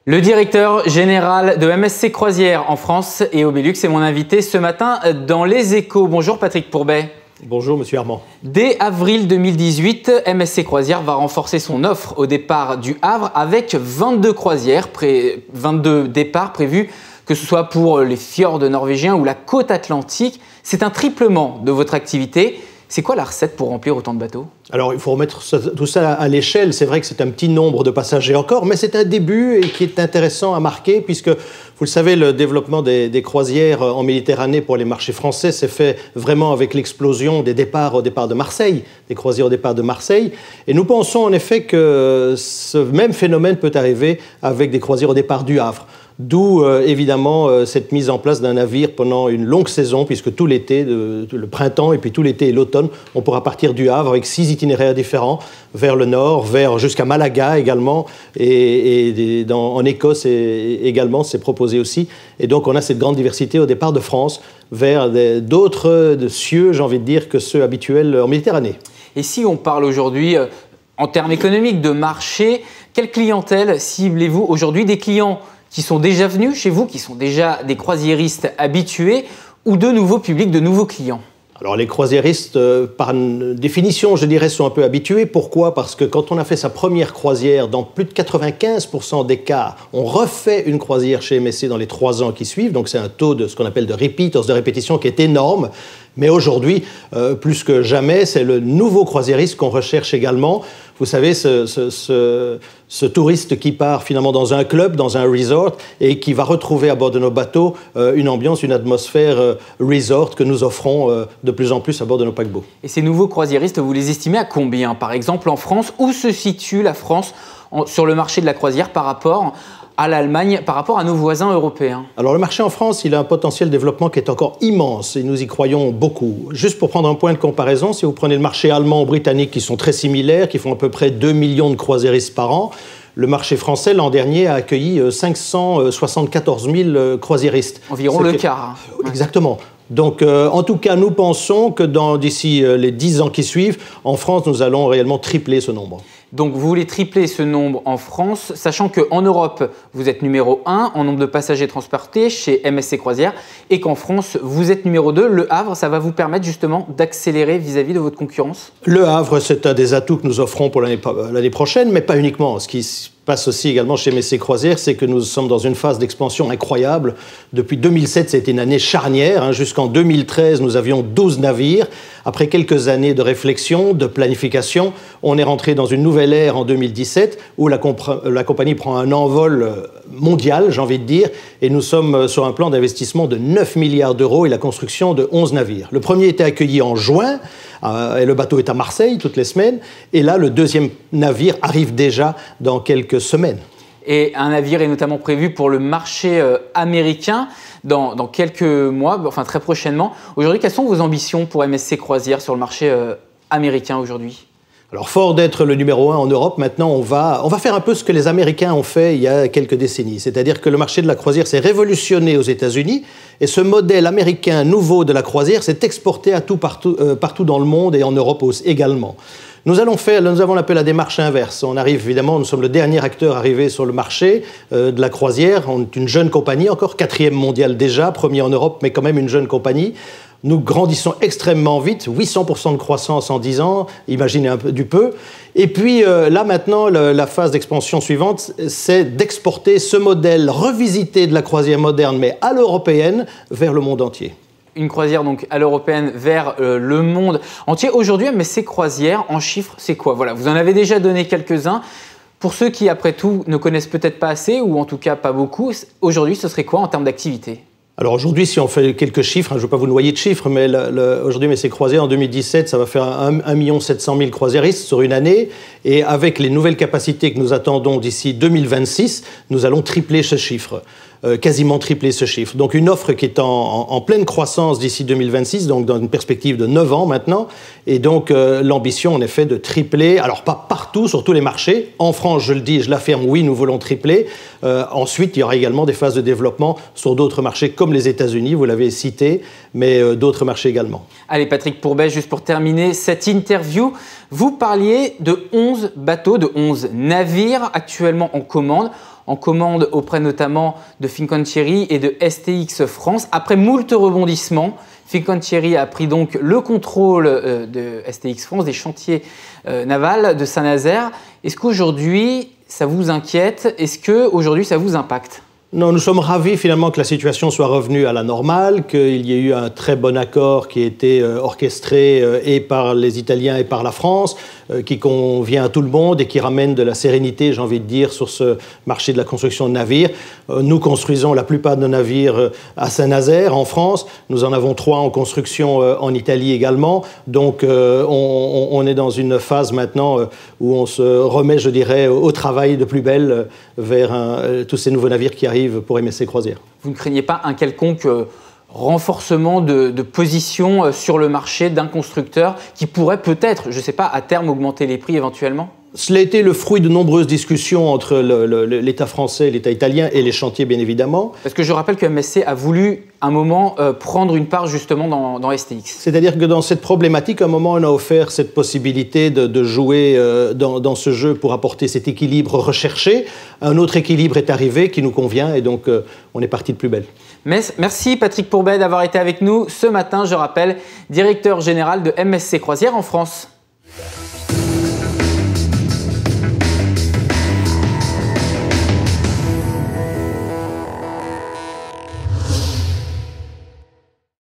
Le directeur général de MSC Croisières en France et au Benelux est mon invité ce matin dans Les Échos. Bonjour Patrick Pourbet. Bonjour Monsieur Armand. Dès avril 2018, MSC Croisières va renforcer son offre au départ du Havre avec 22 croisières, 22 départs prévus, que ce soit pour les fjords norvégiens ou la côte atlantique. C'est un triplement de votre activité. C'est quoi la recette pour remplir autant de bateaux? Alors, il faut remettre tout ça à l'échelle. C'est vrai que c'est un petit nombre de passagers encore, mais c'est un début et qui est intéressant à marquer puisque, vous le savez, le développement des croisières en Méditerranée pour les marchés français s'est fait vraiment avec l'explosion des départs au départ de Marseille, des croisières au départ de Marseille. Et nous pensons en effet que ce même phénomène peut arriver avec des croisières au départ du Havre. D'où évidemment cette mise en place d'un navire pendant une longue saison, puisque tout l'été, le printemps et puis tout l'été et l'automne, on pourra partir du Havre avec 6 itinéraires différents, vers le nord, jusqu'à Malaga également, et en Écosse également, c'est proposé aussi. Et donc on a cette grande diversité au départ de France, vers d'autres cieux, j'ai envie de dire, que ceux habituels en Méditerranée. Et si on parle aujourd'hui, en termes économiques, de marché, quelle clientèle ciblez-vous aujourd'hui? Des clients qui sont déjà venus chez vous, qui sont déjà des croisiéristes habitués, ou de nouveaux publics, de nouveaux clients? Alors les croisiéristes, par définition, je dirais, sont un peu habitués. Pourquoi? Parce que quand on a fait sa première croisière, dans plus de 95% des cas, on refait une croisière chez MSC dans les 3 ans qui suivent. Donc c'est un taux de ce qu'on appelle de repeaters, de répétition, qui est énorme. Mais aujourd'hui, plus que jamais, c'est le nouveau croisiériste qu'on recherche également. Vous savez, ce touriste qui part finalement dans un club, dans un resort, et qui va retrouver à bord de nos bateaux une ambiance, une atmosphère resort que nous offrons de plus en plus à bord de nos paquebots. Et ces nouveaux croisiéristes, vous les estimez à combien? Par exemple, en France, où se situe la France sur le marché de la croisière par rapport à l'Allemagne, par rapport à nos voisins européens? Alors le marché en France, il a un potentiel de développement qui est encore immense et nous y croyons beaucoup. Juste pour prendre un point de comparaison, si vous prenez le marché allemand ou britannique qui sont très similaires, qui font à peu près 2 millions de croisiéristes par an, le marché français, l'an dernier, a accueilli 574 000 croisiéristes. Environ le quart. Hein. Exactement. Donc, en tout cas, nous pensons que d'ici les 10 ans qui suivent, en France, nous allons réellement tripler ce nombre. Donc, vous voulez tripler ce nombre en France, sachant qu'en Europe, vous êtes numéro 1 en nombre de passagers transportés chez MSC Croisières et qu'en France, vous êtes numéro 2. Le Havre, ça va vous permettre justement d'accélérer vis-à-vis de votre concurrence? Le Havre, c'est un des atouts que nous offrons pour l'année prochaine, mais pas uniquement. Ce qui passe aussi également chez MSC Croisières, c'est que nous sommes dans une phase d'expansion incroyable. Depuis 2007, c'était une année charnière. Jusqu'en 2013, nous avions 12 navires. Après quelques années de réflexion, de planification, on est rentré dans une nouvelle ère en 2017 où la compagnie prend un envol mondial, j'ai envie de dire, et nous sommes sur un plan d'investissement de 9 milliards d'euros et la construction de 11 navires. Le premier était accueilli en juin, et le bateau est à Marseille toutes les semaines, et là, le deuxième navire arrive déjà dans quelques semaines. Et un navire est notamment prévu pour le marché américain dans quelques mois, enfin très prochainement. Aujourd'hui, quelles sont vos ambitions pour MSC Croisières sur le marché américain aujourd'hui? Alors, fort d'être le numéro 1 en Europe, maintenant, on va faire un peu ce que les Américains ont fait il y a quelques décennies. C'est-à-dire que le marché de la croisière s'est révolutionné aux États-Unis et ce modèle américain nouveau de la croisière s'est exporté partout dans le monde et en Europe également. Nous avons appelé la démarche inverse. On arrive, évidemment, nous sommes le dernier acteur arrivé sur le marché de la croisière. On est une jeune compagnie, encore 4e mondiale déjà, premier en Europe, mais quand même une jeune compagnie. Nous grandissons extrêmement vite, 800% de croissance en 10 ans, imaginez un peu du peu. Et puis là maintenant, la phase d'expansion suivante, c'est d'exporter ce modèle revisité de la croisière moderne, mais à l'européenne, vers le monde entier. Une croisière donc à l'européenne vers le monde entier. Aujourd'hui, MSC Croisières, en chiffres, c'est quoi? Voilà, vous en avez déjà donné quelques-uns. Pour ceux qui, après tout, ne connaissent peut-être pas assez, ou en tout cas pas beaucoup, aujourd'hui, ce serait quoi en termes d'activité? Alors aujourd'hui, si on fait quelques chiffres, je ne veux pas vous noyer de chiffres, mais aujourd'hui, MSC Croisières, en 2017, ça va faire 1 700 000 croisiéristes sur une année. Et avec les nouvelles capacités que nous attendons d'ici 2026, nous allons tripler ce chiffre. Quasiment tripler ce chiffre. Donc une offre qui est en pleine croissance d'ici 2026, donc dans une perspective de 9 ans maintenant. Et donc l'ambition en effet de tripler, alors pas partout sur tous les marchés. En France, je le dis, je l'affirme, oui, nous voulons tripler. Ensuite, il y aura également des phases de développement sur d'autres marchés comme les États-Unis, vous l'avez cité, mais d'autres marchés également. Allez Patrick Pourbet, juste pour terminer cette interview, vous parliez de 11 bateaux, de 11 navires actuellement en commande. en commande auprès notamment de Fincantieri et de STX France. Après moult rebondissements, Fincantieri a pris donc le contrôle de STX France, des chantiers navals de Saint-Nazaire. Est-ce qu'aujourd'hui, ça vous inquiète? Est-ce qu'aujourd'hui, ça vous impacte? Non, nous sommes ravis finalement que la situation soit revenue à la normale, qu'il y ait eu un très bon accord qui a été orchestré et par les Italiens et par la France, qui convient à tout le monde et qui ramène de la sérénité, j'ai envie de dire, sur ce marché de la construction de navires. Nous construisons la plupart de nos navires à Saint-Nazaire, en France. Nous en avons 3 en construction en Italie également. Donc on est dans une phase maintenant où on se remet, je dirais, au travail de plus belle vers tous ces nouveaux navires qui arrivent pour MSC Croisières. Vous ne craignez pas un quelconque renforcement de position sur le marché d'un constructeur qui pourrait peut-être, je ne sais pas, à terme augmenter les prix éventuellement? Cela a été le fruit de nombreuses discussions entre l'État français, l'État italien et les chantiers, bien évidemment. Parce que je rappelle que MSC a voulu, à un moment, prendre une part justement dans STX. C'est-à-dire que dans cette problématique, à un moment, on a offert cette possibilité de jouer dans ce jeu pour apporter cet équilibre recherché. Un autre équilibre est arrivé qui nous convient et donc on est parti de plus belle. Merci Patrick Pourbet d'avoir été avec nous ce matin, je rappelle, directeur général de MSC Croisières en France.